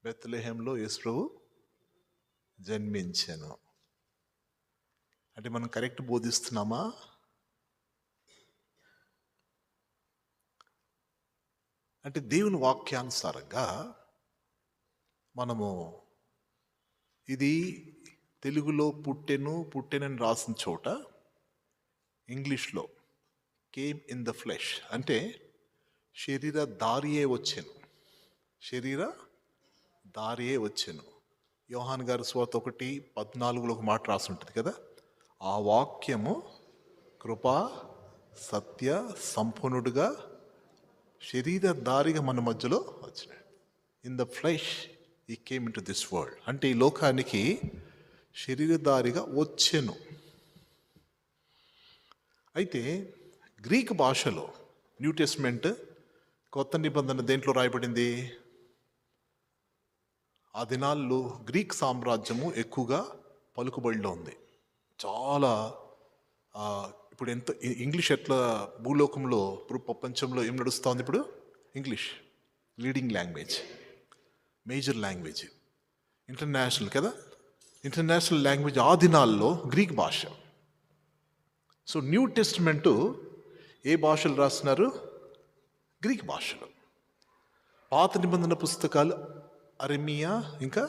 బెత్లెహేంలో యేసు ప్రభు జన్మించెను. అంటే మనం కరెక్ట్ బోధిస్తున్నామా? అంటే దేవుని వాక్యానుసారంగా మనము ఇది తెలుగులో పుట్టెనని రాసిన చోట ఇంగ్లీష్లో కేమ్ ఇన్ ద ఫ్లెష్ అంటే శరీరధారియే వచ్చెను. యోహాన్ గారి సువార్త 1:14 ఒక మాట రాసి ఉంటుంది కదా, ఆ వాక్యము కృపా సత్య సంపూర్ణుడుగా శరీరధారిగా మన మధ్యలో వచ్చినాడు. ఇన్ ద ఫ్లెష్ ఈ came in to this world అంటే ఈ లోకానికి శరీరధారిగా వచ్చెను. అయితే గ్రీక్ భాషలో న్యూ టెస్ట్మెంట్ కొత్త నిబంధన దేంట్లో రాయబడింది? ఆ దినాల్లో గ్రీక్ సామ్రాజ్యము ఎక్కువగా పలుకుబడిలో ఉంది. చాలా ఇప్పుడు ఎంత ఇంగ్లీష్ ఎట్లా భూలోకంలో ఇప్పుడు ప్రపంచంలో ఏం నడుస్తూ ఉంది? ఇప్పుడు English leading language, major language, international కదా, ఇంటర్నేషనల్ లాంగ్వేజ్ ఆ దినాల్లో గ్రీక్ భాష. సో న్యూ టెస్ట్మెంటు ఏ భాషలు రాస్తున్నారు? గ్రీక్ భాషలో. పాత నిబంధన పుస్తకాలు అరమియా ఇంకా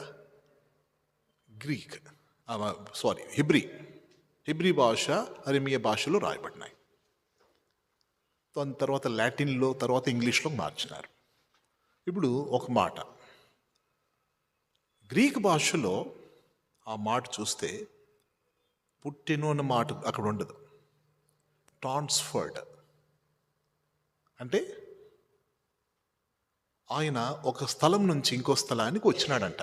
హిబ్రీ భాష, అరమియా భాషలో రాయబడినాయి. దాని తర్వాత లాటిన్లో, తర్వాత ఇంగ్లీష్లో మార్చినారు. ఇప్పుడు ఒక మాట గ్రీక్ భాషలో ఆ మాట చూస్తే పుట్టెను అన్న మాట అక్కడ ఉండదు. ట్రాన్స్ఫర్డ్ అంటే ఆయన ఒక స్థలం నుంచి ఇంకో స్థలానికి వచ్చినాడంట.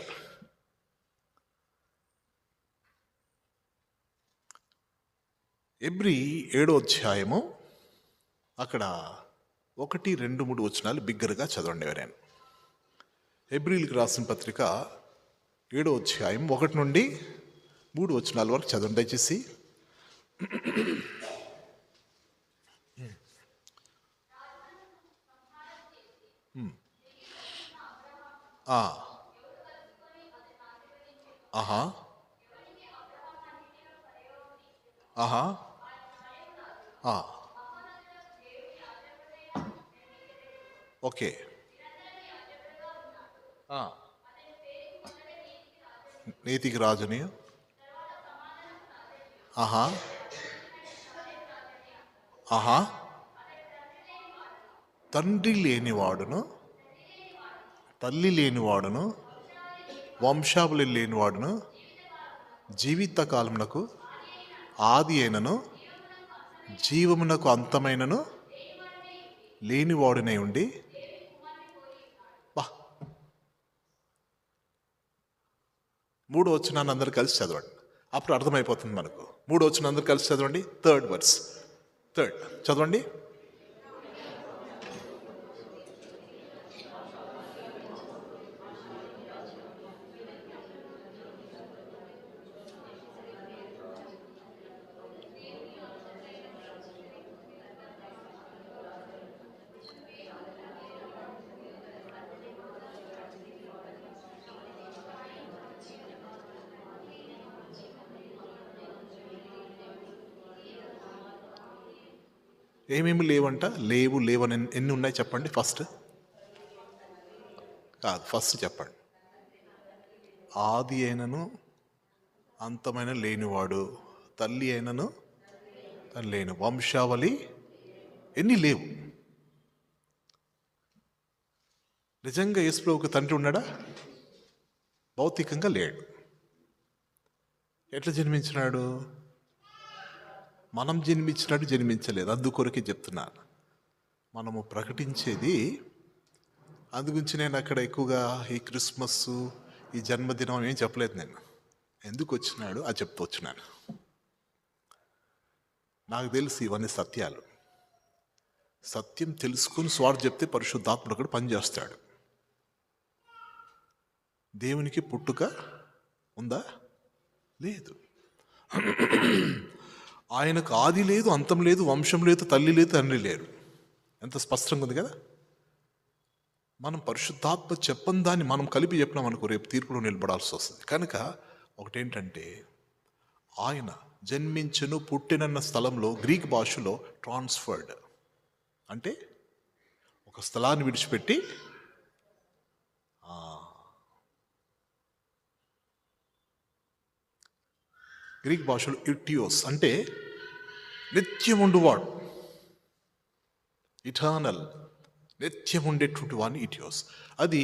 ఎబ్రీ 7వ అధ్యాయము అక్కడ 1, 2, 3 వచనాలు బిగ్గరగా చదవండి ఎవరైనా. ఎబ్రీలకు రాసిన పత్రిక 7వ అధ్యాయం 1 నుండి 3 వచనాల వరకు చదవండి దయచేసి. ఆహా ఆహా ఓకే. నీతికి రాజుని ఆహా ఆహా తండ్రి లేనివాడును, తల్లి లేనివాడును, వంశావళి లేనివాడును, జీవితకాలమునకు ఆది అయినను జీవమునకు అంతమైనను లేనివాడునై ఉండి 3వ వచనాన్ని అందరు కలిసి చదవండి, అప్పుడు అర్థమైపోతుంది మనకు. 3వ వచనం అందరు కలిసి చదవండి. థర్డ్ చదవండి. ఏమేమి లేవంట? లేవని ఎన్ని ఉన్నాయి చెప్పండి. ఫస్ట్ చెప్పండి. ఆది అయినను అంతమైన లేనివాడు, తల్లి అయినను తల్లి లేని, వంశావళి ఎన్ని లేవు. నిజంగా యేసుప్రభువుకు తండ్రి ఉన్నాడా? భౌతికంగా లేడు. ఎట్లా జన్మించినాడు? మనం జన్మించలేదు. అందుకొరకే చెప్తున్నాను, మనము ప్రకటించేది. అందుగురించి నేను అక్కడ ఎక్కువగా ఈ క్రిస్మస్, ఈ జన్మదినం ఏం చెప్పలేదు. నేను ఎందుకు వచ్చినాడు అది చెప్తూ వచ్చినాను. నాకు తెలిసి ఇవన్నీ సత్యాలు. సత్యం తెలుసుకుని స్వార్థ చెప్తే పరిశుద్ధాత్ముడు కూడా పనిచేస్తాడు. దేవునికి పుట్టుక ఉందా? లేదు. ఆయనకు ఆది లేదు, అంతం లేదు, వంశం లేదు, తల్లి లేదు, తండ్రి లేరు. ఎంత స్పష్టంగా ఉంది కదా. మనం పరిశుద్ధాత్మ చెప్పని దాన్ని మనం కలిపి చెప్పినాం అనుకో, రేపు తీర్పులో నిలబడాల్సి వస్తుంది. కనుక ఒకటేంటంటే, ఆయన జన్మించును పుట్టినన్న స్థలంలో గ్రీక్ భాషలో ట్రాన్స్ఫర్డ్ అంటే ఒక స్థలాన్ని విడిచిపెట్టి గ్రీక్ భాషలో ఇటియోస్ అంటే నిత్యం ఉండువాడు, ఇటర్నల్, నిత్యం ఉండేటువంటి వాడిని ఇటియోస్. అది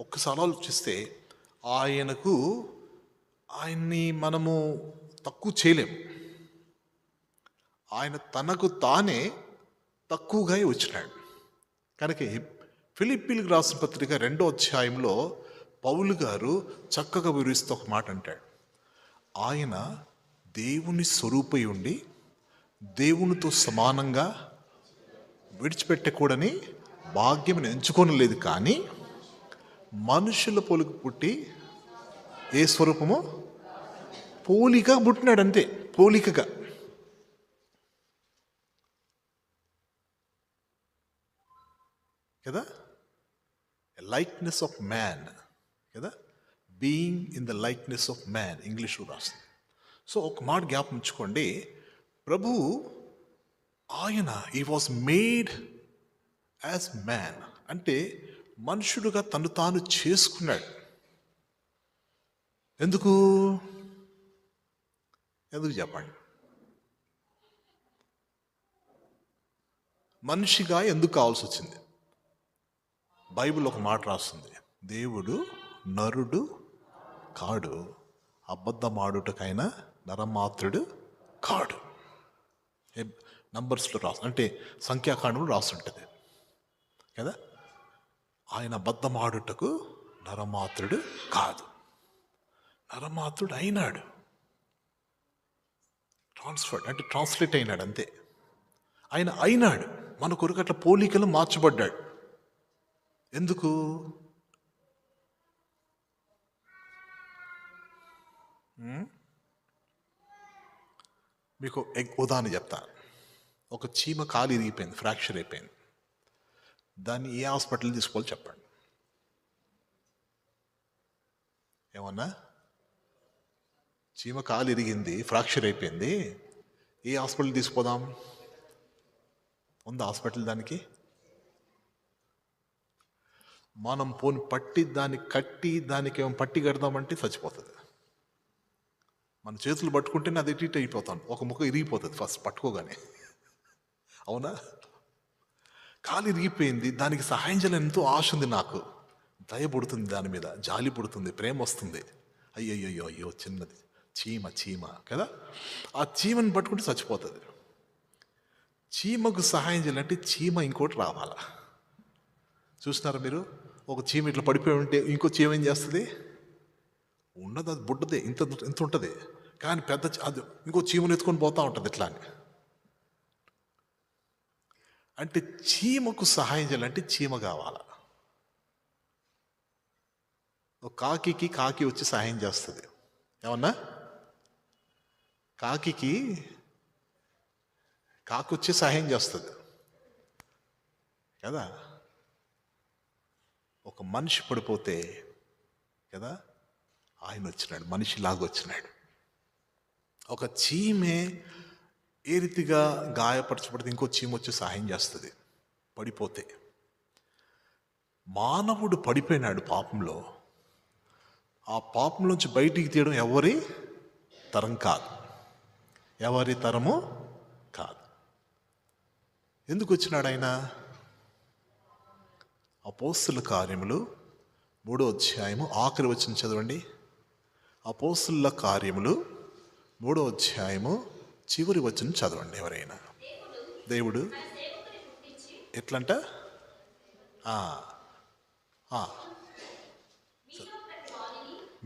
ఒక్కసారి ఆలోచిస్తే ఆయన్ని మనము తక్కువ చేయలేము. ఆయన తనకు తానే తక్కువగా వచ్చినాడు. కనుక ఫిలిప్పీలకు రాసిన పత్రిక 2వ అధ్యాయంలో పౌలు గారు చక్కగా వివరిస్తూ ఒక మాట అంటాడు. ఆయన దేవుని స్వరూపై ఉండి దేవునితో సమానంగా విడిచిపెట్టకూడని భాగ్యం ఎంచుకోనలేదు, కానీ మనుషుల పోలిక పుట్టి ఏ స్వరూపమో పోలిక పుట్టినాడు, అంతే, పోలికగా. కదా, లైక్నెస్ ఆఫ్ మ్యాన్, కదా, being in the likeness of man ఇంగ్లీష్లో రాస్తుంది. సో ఒక మాట జ్ఞాపకం ఉంచుకోండి, ప్రభు ఆయన ఈ వాజ్ మేడ్ యాజ్ మ్యాన్ అంటే మనుషుడుగా తను తాను చేసుకున్నాడు. ఎందుకు చెప్పండి? మనిషిగా ఎందుకు కావాల్సి వచ్చింది? బైబిల్ ఒక మాట రాస్తుంది, దేవుడు నరుడు కాడు, అబద్ధమాడుటకైనా నరమాత్రుడు కాడు. నంబర్స్లో అంటే సంఖ్యాకాండంలో రాస్తుంటుంది కదా. ఆయన అబద్ధమాడుటకు నరమాత్రుడు కాదు, నరమాత్రుడు అయినాడు. ట్రాన్స్ఫర్డ్ అంటే ట్రాన్స్లేట్ అయినాడు, అంతే. ఆయన అయినాడు, మన కొరకు అట్లా పోలికలు మార్చబడ్డాడు. ఎందుకు? మీకు ఉదాహరణ చెప్తా. ఒక చీమ కాలు ఇరిగిపోయింది, ఫ్రాక్చర్ అయిపోయింది. దాన్ని ఏ హాస్పిటల్ తీసుకోవాలి చెప్పండి? ఏమన్నా? చీమ కాలు ఇరిగింది, ఫ్రాక్చర్ అయిపోయింది, ఏ హాస్పిటల్ తీసుకుపోదాం? ఉందా హాస్పిటల్ దానికి? మనం పోని పట్టి దాన్ని కట్టి దానికి ఏమో పట్టి కడదామంటే చచ్చిపోతుంది. మన చేతులు పట్టుకుంటేనే అది ఇటు అయిపోతాను, ఒక ముఖ ఇరిగిపోతుంది ఫస్ట్ పట్టుకోగానే. అవునా? కాలు ఇరిగిపోయింది, దానికి సహాయం చేయాలని ఎంతో ఆశ ఉంది నాకు, దయ పుడుతుంది, దాని మీద జాలి పుడుతుంది, ప్రేమ వస్తుంది. అయ్యో అయ్యో చిన్నది చీమ కదా, ఆ చీమని పట్టుకుంటే చచ్చిపోతుంది. చీమకు సహాయం చేయాలంటే చీమ ఇంకోటి రావాలా. చూస్తున్నారా మీరు? ఒక చీమ ఇట్లా పడిపోయి ఉంటే ఇంకో చీమ ఏం చేస్తుంది? ఉన్నది అది బుడ్డదే, ఇంత ఉంటుంది, కానీ పెద్ద అది ఇంకో చీమను ఎత్తుకొని పోతూ ఉంటుంది ఇట్లా అని. అంటే చీమకు సహాయం చేయాలంటే చీమ కావాల. ఒక కాకి వచ్చి సహాయం చేస్తుంది. ఏమన్నా? కాకి వచ్చి సహాయం చేస్తుంది కదా. ఒక మనిషి పడిపోతే కదా ఆయన వచ్చినాడు, మనిషిలాగా వచ్చినాడు. ఒక చీమే ఏ రీతిగా గాయపరచబడితే ఇంకో చీమ వచ్చి సహాయం చేస్తుంది పడిపోతే. మానవుడు పడిపోయినాడు పాపంలో, ఆ పాపంలోంచి బయటికి తీయడం ఎవరి తరం కాదు, ఎవరి తరము కాదు. ఎందుకు వచ్చినాడు ఆయన? అపోస్తుల కార్యములు 3వ అధ్యాయము ఆఖరి వచనం చదవండి. అపోస్తుల కార్యములు 3వ అధ్యాయము చివరి వచనం చదవండి ఎవరైనా. దేవుడు ఎట్లంట?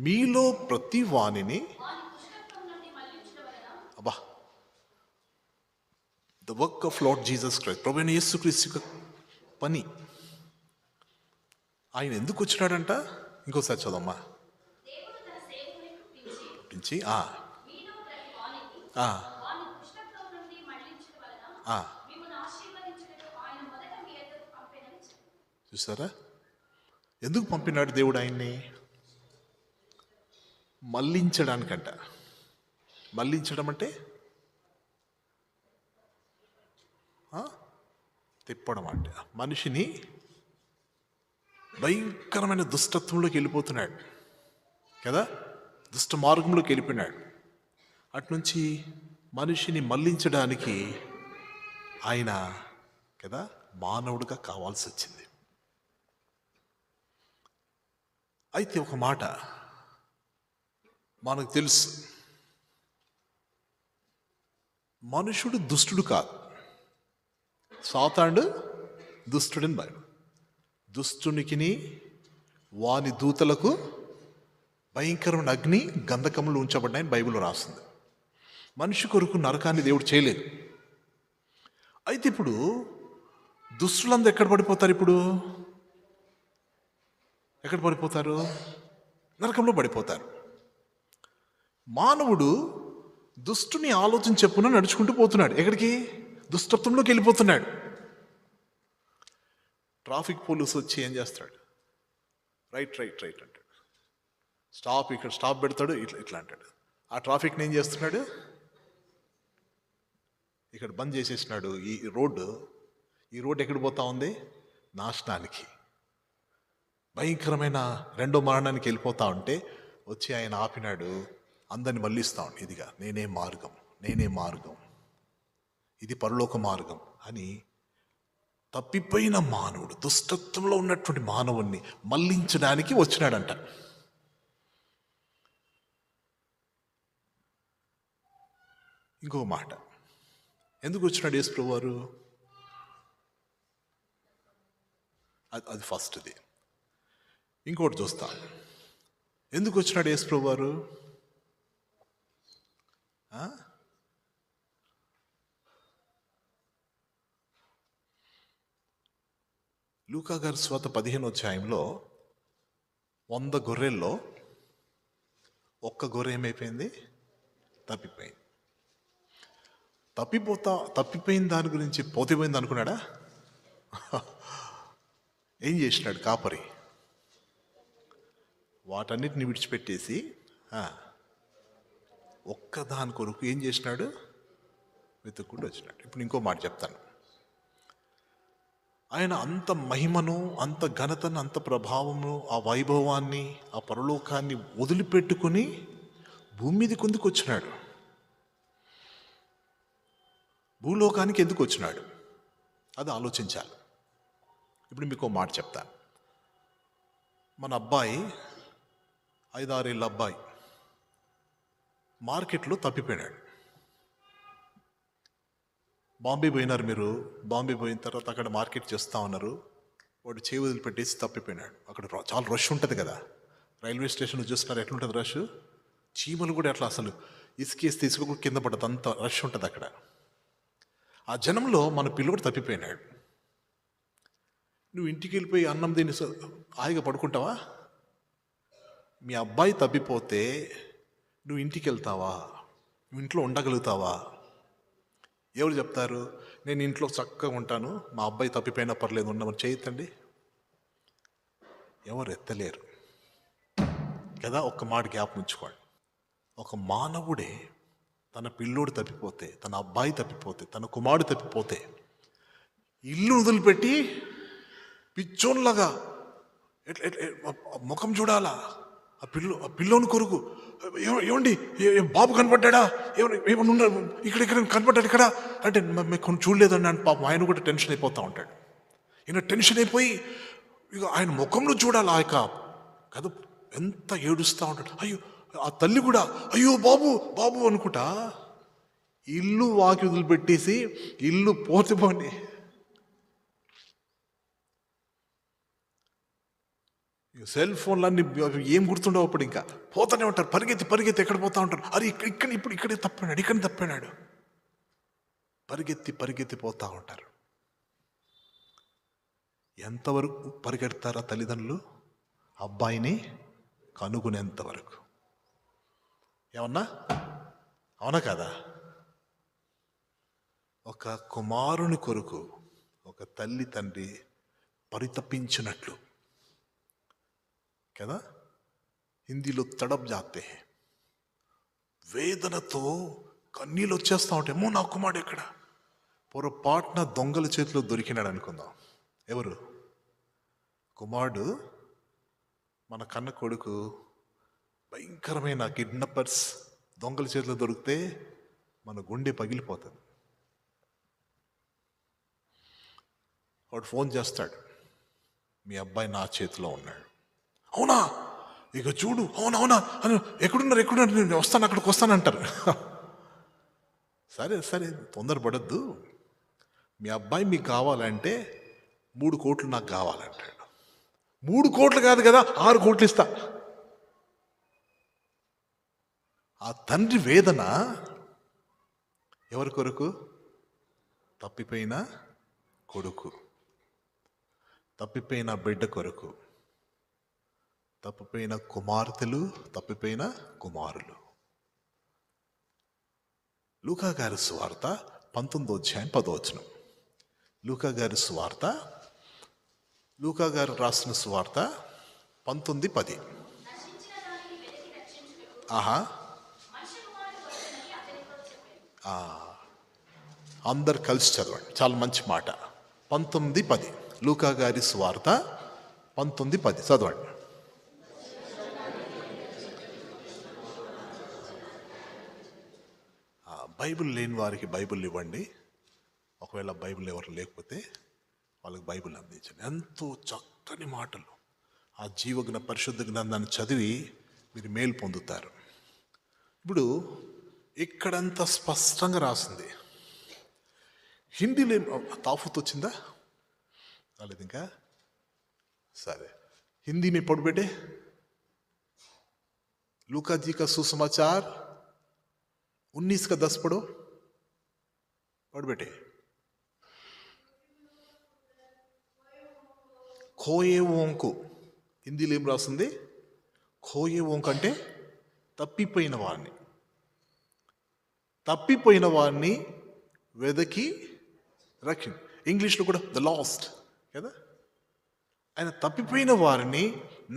మీలో ప్రతి వాణిని, అబ్బా, the work of Lord Jesus Christ, ప్రభువైన యేసుక్రీస్తు పని. ఆయన ఎందుకు వచ్చినాడంట? ఇంకోసారి చదవమ్మా. పుట్టించి చూసారా? ఎందుకు పంపినాడు దేవుడు ఆయన్ని? మళ్ళించడానికంట. మళ్ళించడం అంటే తిప్పడం అంటే మనిషిని భయంకరమైన దుష్టత్వంలోకి వెళ్ళిపోతున్నాడు కదా, దుష్ట మార్గంలోకి వెళ్ళిపోయినాడు. అట్నుంచి మనిషిని మళ్ళించడానికి ఆయన కదా మానవుడిగా కావాల్సి వచ్చింది. అయితే ఒక మాట మనకు తెలుసు, మనుషుడు దుష్టుడు కాదు, సాతానుడు దుష్టుడని బైబిల్. దుష్టునికిని వాని దూతలకు భయంకరమైన అగ్ని గంధకములు ఉంచబడ్డాయని బైబిల్లో రాస్తుంది. మనిషి కొరకు నరకాన్ని దేవుడు చేయలేదు. అయితే ఇప్పుడు దుష్టులందరూ ఎక్కడ పడిపోతారు? ఇప్పుడు ఎక్కడ పడిపోతారు? నరకంలో పడిపోతారు. మానవుడు దుష్టుని ఆలోచన చెప్పున నడుచుకుంటూ పోతున్నాడు. ఎక్కడికి? దుష్టత్వంలోకి వెళ్ళిపోతున్నాడు. ట్రాఫిక్ పోలీసు వచ్చి ఏం చేస్తాడు? రైట్ రైట్ రైట్ అంటాడు. స్టాప్, ఇక్కడ స్టాప్ పెడతాడు, ఇట్లా ఇట్లా అంటాడు. ఆ ట్రాఫిక్ని ఏం చేస్తున్నాడు? ఇక్కడ బంద్ చేసేసినాడు. ఈ రోడ్డు ఎక్కడ పోతా ఉంది? నాశనానికి, భయంకరమైన రెండో మరణానికి వెళ్ళిపోతా ఉంటే వచ్చి ఆయన ఆపినాడు. అందరిని మళ్ళిస్తా ఉండి, ఇదిగా నేనే మార్గం, ఇది పరలోక మార్గం అని తప్పిపోయిన మానవుడు, దుష్టత్వంలో ఉన్నటువంటి మానవుణ్ణి మళ్ళించడానికి వచ్చినాడంట. ఇంకో మాట, ఎందుకు వచ్చినాడు యేసు ప్రభువారు? అది ఫస్ట్ది. ఇంకోటి చూస్తాం, ఎందుకు వచ్చినాడు యేసు ప్రభువారు? లూకా గారి స్వాత 15వ అధ్యాయంలో 100 గొర్రెల్లో ఒక్క గొర్రె ఏమైపోయింది? తప్పిపోయింది. తప్పిపోయిన దాని గురించి పోతిపోయింది అనుకున్నాడా? ఏం చేసినాడు కాపరి? వాటన్నిటిని విడిచిపెట్టేసి ఒక్కదాని కొరకు ఏం చేసినాడు? వెతుక్కుంటూ వచ్చినాడు. ఇప్పుడు ఇంకో మాట చెప్తాను. ఆయన అంత మహిమను, అంత ఘనతను, అంత ప్రభావమును, ఆ వైభవాన్ని, ఆ పరలోకాన్ని వదిలిపెట్టుకుని భూమి మీదకి ఎందుకు వచ్చినాడు? భూలోకానికి ఎందుకు వచ్చినాడు? అది ఆలోచించాలి. ఇప్పుడు మీకు మాట చెప్తాను. మన అబ్బాయి 5-6 ఏళ్ళ అబ్బాయి మార్కెట్లో తప్పిపోయినాడు. బాంబే పోయినారు మీరు. బాంబే పోయిన తర్వాత అక్కడ మార్కెట్ చేస్తూ ఉన్నారు. వాడు చేయి వదిలిపెట్టేసి తప్పిపోయినాడు. అక్కడ చాలా రష్ ఉంటుంది కదా, రైల్వే స్టేషన్ చూస్తున్నారు ఎట్లుంటుంది రష్. చీమలు కూడా అట్లా అసలు ఇసుకేసి తీసుకు కింద పడ్డది, అంత రష్ ఉంటుంది అక్కడ. ఆ జనంలో మన పిల్లోడు తప్పిపోయినాడు. నువ్వు ఇంటికి వెళ్ళిపోయి అన్నం తిని హాయిగా పడుకుంటావా? మీ అబ్బాయి తప్పిపోతే నువ్వు ఇంటికి వెళ్తావా? నువ్వు ఇంట్లో ఉండగలుగుతావా? ఎవరు చెప్తారు నేను ఇంట్లో చక్కగా ఉంటాను, మా అబ్బాయి తప్పిపోయినా పర్లేదు ఉండమని? చేయొద్దండి, ఎవరు ఎత్తలేరు కదా. ఒక్క మాట జ్ఞాపకం ఉంచుకోండి. ఒక మానవుడే తన పిల్లోడు తప్పిపోతే, తన అబ్బాయి తప్పిపోతే, తన కుమారుడు తప్పిపోతే ఇల్లు వదిలిపెట్టి పిచ్చోన్లాగా ముఖం చూడాలా? ఆ పిల్లోని కొరకు ఏమండి బాబు కనపడ్డా, ఏమన్నా ఉన్నారు ఇక్కడ కనపడ్డాడు ఇక్కడ అంటే కొన్ని చూడలేదండి అని పాపం ఆయన కూడా టెన్షన్ అయిపోతూ ఉంటాడు. ఈయన టెన్షన్ అయిపోయి ఇక ఆయన ముఖంలో చూడాలి. ఆ యొక్క కదా ఎంత ఏడుస్తూ ఉంటాడు. అయ్యో, ఆ తల్లి కూడా అయ్యో బాబు బాబు అనుకుంటా ఇల్లు వాకి వదిలిపెట్టేసి ఇల్లు పోతే సెల్ ఫోన్లన్నీ ఏం గుర్తుండవు అప్పుడు. ఇంకా పోతానే ఉంటారు, పరిగెత్తి ఎక్కడ పోతా ఉంటారు. అరే ఇక్కడే తప్పినాడు పరిగెత్తి పోతా ఉంటారు. ఎంతవరకు పరిగెడతారా తల్లిదండ్రులు? అబ్బాయిని కనుగొనేంత వరకు. ఏమన్నా అవునా కదా? ఒక కుమారుని కొరకు ఒక తల్లి తండ్రి పరితపించినట్లు కదా, హిందీలో తడబ్ జాతే, వేదనతో కన్నీళ్ళు వచ్చేస్తా ఉంటే, ఏమో నా కుమారుడు ఎక్కడ, పొరపాటున దొంగల చేతిలో దొరికినాడు అనుకుందాం. ఎవరు? కుమారుడు, మన కన్న కొడుకు భయంకరమైన కిడ్నాపర్స్ దొంగల చేతిలో దొరికితే మన గుండె పగిలిపోతుంది. వాడు ఫోన్ చేస్తాడు, మీ అబ్బాయి నా చేతిలో ఉన్నాడు. అవునా, ఇక చూడు, అవునవునా అని, ఎక్కడున్నారు నేను వస్తాను, అక్కడికి వస్తానంటారు. సరే సరే, తొందరపడద్దు, మీ అబ్బాయి మీకు కావాలంటే 3 కోట్లు నాకు కావాలంటాడు. 3 కోట్లు కాదు కదా, 6 కోట్లు ఇస్తా. ఆ తండ్రి వేదన ఎవరి కొరకు? తప్పిపోయిన కొడుకు, తప్పిపోయిన బిడ్డ కొరకు, తప్పిపోయిన కుమార్తెలు, తప్పిపోయిన కుమారులు. లూకా గారి సువార్త 19:10. లూకా గారి సువార్త, లూకా గారు రాసిన సువార్త 19:10. ఆహా, అందరు కలిసి చదవండి, చాలా మంచి మాట. 19:10 లూకా గారి సువార్త 19:10 చదవండి. బైబిల్ లేని వారికి బైబిల్ ఇవ్వండి, ఒకవేళ బైబిల్ ఎవరు లేకపోతే వాళ్ళకి బైబిల్ అందించండి. ఎంతో చక్కని మాటలు, ఆ జీవగ్న పరిశుద్ధ గ్రంథాన్ని చదివి మీరు మేలు పొందుతారు. ఇప్పుడు ఇక్కడంతా స్పష్టంగా రాసింది. హిందీలో తాఫుత్ వచ్చిందా? రాలేదు ఇంకా. సరే, हिंदी में पढ़ बेटे, लूका जी का सुसमाचार 19:10 पढ़ो, पढ़ बेटे. खोए वोंको హిందీలో ఏం రాస్తుంది? ఖోయే వోంక్ అంటే తప్పిపోయిన వాడిని, తప్పిపోయిన వాడిని వెదకి రక్షణ. ఇంగ్లీష్లో కూడా ద లాస్ట్ కదా. ఆయన తప్పిపోయిన వారిని,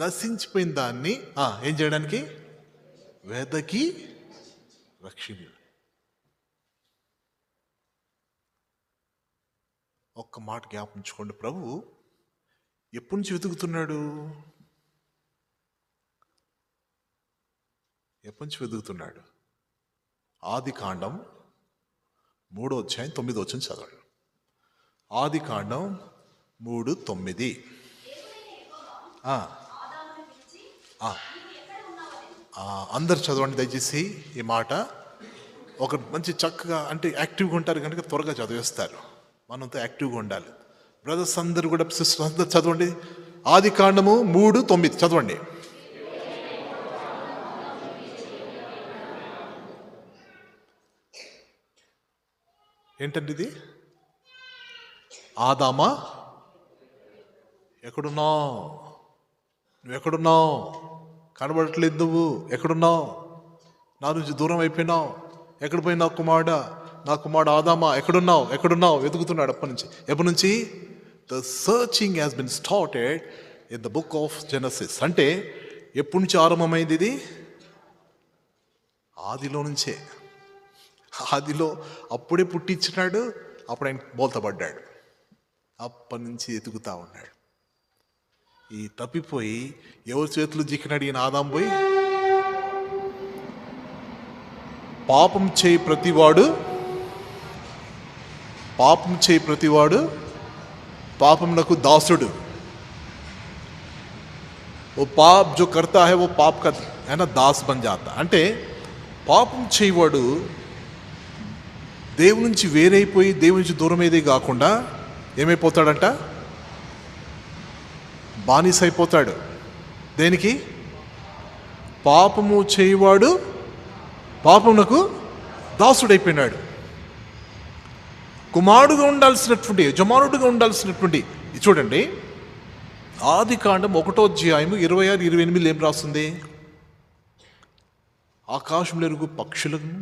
నశించిపోయిన దాన్ని ఏం చేయడానికి? వెదకి రక్షణ. ఒక్క మాట జ్ఞాపించుకోండి, ప్రభు ఎప్పటి నుంచి వెతుకుతున్నాడు? ఎప్పటి నుంచి వెతుకుతున్నాడు? ఆదికాండం 3:9 చదవండి. ఆదికాండం 3:9. అందరు చదవండి దయచేసి ఈ మాట. ఒక మంచి చక్కగా అంటే యాక్టివ్గా ఉంటారు కనుక త్వరగా చదివేస్తారు. మనంతో యాక్టివ్గా ఉండాలి. బ్రదర్స్ అందరు కూడా, సిస్టర్స్ అందరు చదవండి. ఆదికాండము 3:9 చదవండి. ఏంటండి ఇది? ఆదామా ఎక్కడున్నావు? నువ్వు ఎక్కడున్నావు? కనబడట్లేదు, నువ్వు ఎక్కడున్నావు? నా నుంచి దూరం అయిపోయినావు. ఎక్కడ పోయినావు కుమారుడా? నా కుమారుడు ఆదామా ఎక్కడున్నావు? ఎక్కడున్నావు? వెతుకుతున్నాడు ఎప్పటి నుంచి? The searching has been started in the book of Genesis. అంటే ఎప్పటి నుంచి ఆరంభమైంది ఇది? ఆదిలో నుంచే. ఆదిలో అప్పుడే పుట్టించినాడు, అప్పుడు ఆయన బోల్తపడ్డాడు. అప్పటి నుంచి ఎతుకుతా ఉన్నాడు. ఈ తప్పిపోయి ఎవరి చేతులు జిక్కినాడు ఈయన ఆదాం పోయి? పాపం చేయి ప్రతివాడు పాపమునకు దాసుడు. ఓ పాప్ జో కర్తా హై, ఓ పాప్ కా అయినా దాస్ బన్ జాతా. అంటే పాపం చేయవాడు దేవుడి నుంచి వేరైపోయి, దేవుడి నుంచి దూరం ఏదే కాకుండా ఏమైపోతాడంట? బానిస అయిపోతాడు. దేనికి? పాపము చేయవాడు పాపమునకు దాసుడైపోయినాడు. కుమారుడుగా ఉండాల్సినటువంటి, యజమానుడుగా ఉండాల్సినటువంటి, చూడండి ఆదికాండం 1:26-28 ఏం రాస్తుంది? ఆకాశంలో ఎరుగు పక్షులను,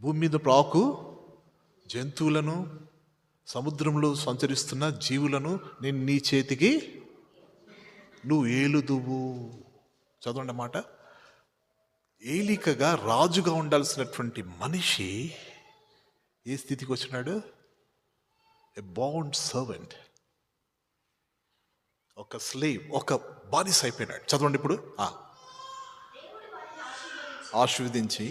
భూమి మీద ప్రాకు జంతువులను, సముద్రంలో సంచరిస్తున్న జీవులను నేను నీ చేతికి నువ్వు ఏలుదువు. చదవండి మాట. ఏలికగా రాజుగా ఉండాల్సినటువంటి మనిషి ఏ స్థితికి వచ్చినాడు? ఎ బాండ్ సర్వెంట్, ఒక స్లేవ్, ఒక బానిస అయిపోయినాడు. చదవండి ఇప్పుడు. ఆశీర్వదించి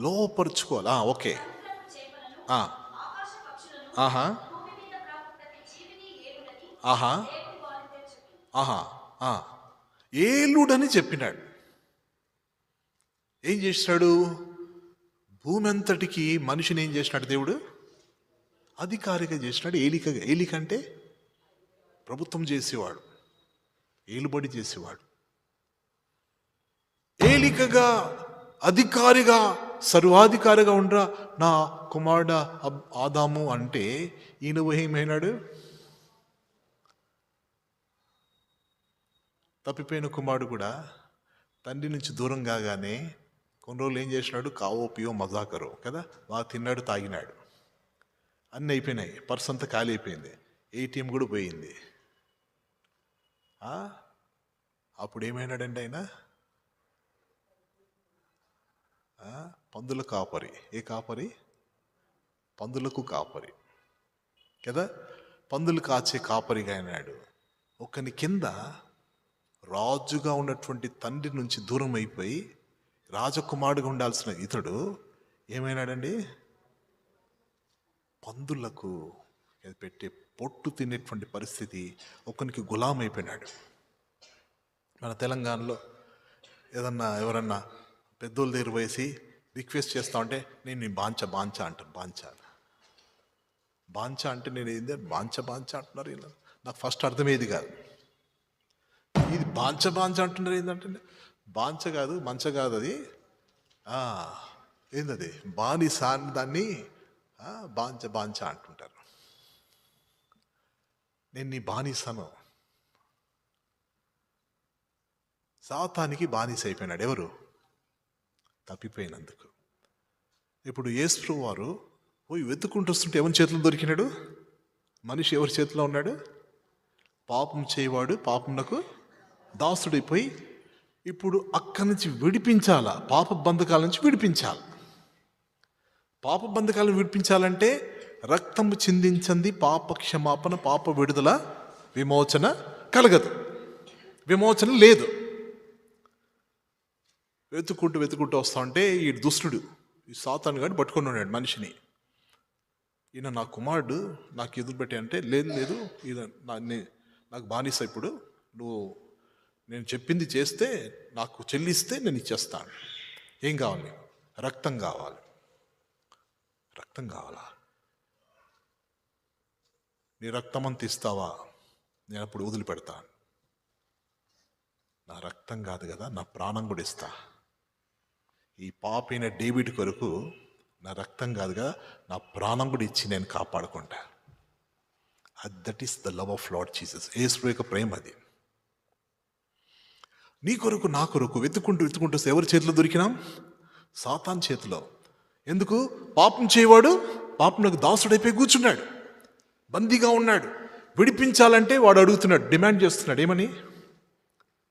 లోపరుచుకోవాలి. ఓకే. ఆహా ఆహా ఆహా ఏలుడని చెప్పినాడు. ఏం చేసినాడు? భూమి అంతటికి మనిషిని ఏం చేసినాడు దేవుడు? అధికారిగా చేసినాడు. ఏలిక అంటే ప్రభుత్వం చేసేవాడు, ఏలుబడి చేసేవాడు. ఏలికగా, అధికారిగా, సర్వాధికారిగా ఉండరా నా కుమారుడు ఆదాము అంటే ఈయన ఏమైనాడు? తప్పిపోయిన కుమారుడు కూడా తండ్రి నుంచి దూరం కాగానే కొన్ని రోజులు ఏం చేసినాడు? కావో పియో మజాకరో కదా, బాగా తిన్నాడు, తాగినాడు, అన్నీ అయిపోయినాయి, పర్స్ అంతా ఖాళీ అయిపోయింది, ఏటీఎం కూడా పోయింది. అప్పుడు ఏమైనాడండి ఆయన? పందుల కాపరి. ఏ కాపరి? పందులకు కాపరి కదా, పందులు కాచే కాపరిగా అయినాడు. ఒకని కింద రాజుగా ఉన్నటువంటి తండ్రి నుంచి దూరం అయిపోయి రాజకుమారుడుగా ఉండాల్సిన ఇతడు ఏమైనాడండి? పందులకు పెట్టే పొట్టు తినేటువంటి పరిస్థితి, ఒకనికి గులాం అయిపోయినాడు. మన తెలంగాణలో ఏదన్నా ఎవరన్నా పెద్దోళ్ళ దగ్గర వేసి రిక్వెస్ట్ చేస్తా ఉంటే నేను బాంచా అంటాను. బాంచా అంటే నేను ఏంది బాంచా అంటున్నారు ఇలా. నాకు ఫస్ట్ అర్థమయ్యేది కాదు. ఇది బాంచ అంటున్నారు ఏంటంటే, బాంచ కాదు, మంచ కాదు, అది ఏందది బానిస అని దాన్ని బాంచ అంటుంటారు. నేను నీ బానిసను. సాతానికి బానిస అయిపోయినాడు. ఎవరు? తప్పిపోయినందుకు. ఇప్పుడు యేసు వారు పోయి వెతుక్కుంటూ వస్తుంటే ఎవరి చేతిలో దొరికినాడు? మనిషి ఎవరి చేతిలో ఉన్నాడు? పాపం చేయవాడు, పాపమునకు దాసుడైపోయి ఇప్పుడు అక్కడి నుంచి విడిపించాలా, పాప బంధకాల నుంచి విడిపించాలి. పాప బంధకాలను విడిపించాలంటే రక్తము చిందించింది పాప క్షమాపణ, పాప విడుదల, విమోచన కలగదు, విమోచన లేదు. వెతుక్కుంటూ వస్తా ఉంటే ఈ దుష్టుడు, ఈ సాతాను గాడు పట్టుకొని ఉన్నాడు మనిషిని. ఈయన నా కుమారుడు, నాకు ఎదురు పెట్టి అంటే లేదు ఇది నాకు బానిస, ఇప్పుడు నువ్వు నేను చెప్పింది చేస్తే, నాకు చెల్లిస్తే నేను ఇచ్చేస్తాను. ఏం కావాలి? రక్తం కావాలి. రక్తం కావాలా? నీ రక్తం అంత ఇస్తావా? నేను అప్పుడు వదిలిపెడతాను. నా రక్తం కాదు కదా, నా ప్రాణం కూడా ఇస్తా. ఈ పాపైన డేవిడ్ కొరకు నా రక్తం కాదుగా, నా ప్రాణం కూడా ఇచ్చి నేను కాపాడుకుంటా. That is the love of Lord Jesus. Yesu యొక్క ప్రేమ అది. నీ కొరకు, నా కొరకు వెతుక్కుంటూ ఎవరి చేతిలో దొరికినాం? సాతాన్ చేతిలో. ఎందుకు? పాపం చేయవాడు పాపంకు దాసుడైపోయి కూర్చున్నాడు, బందీగా ఉన్నాడు. విడిపించాలంటే వాడు అడుగుతున్నాడు, డిమాండ్ చేస్తున్నాడు. ఏమని?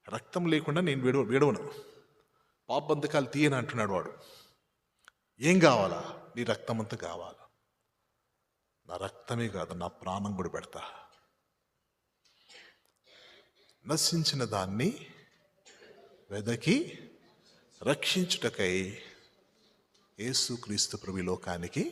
రక్తం లేకుండా నేను విడవను, పాప బంధకాలు తీయను అంటున్నాడు వాడు. ఏం కావాలా? నీ రక్తం అంతా కావాలా? నా రక్తమే కాదు, నా ప్రాణం కూడా పెడతా. నశించిన దాన్ని వెదకి రక్షించుటకై యేసుక్రీస్తు ప్రభు లోకానికి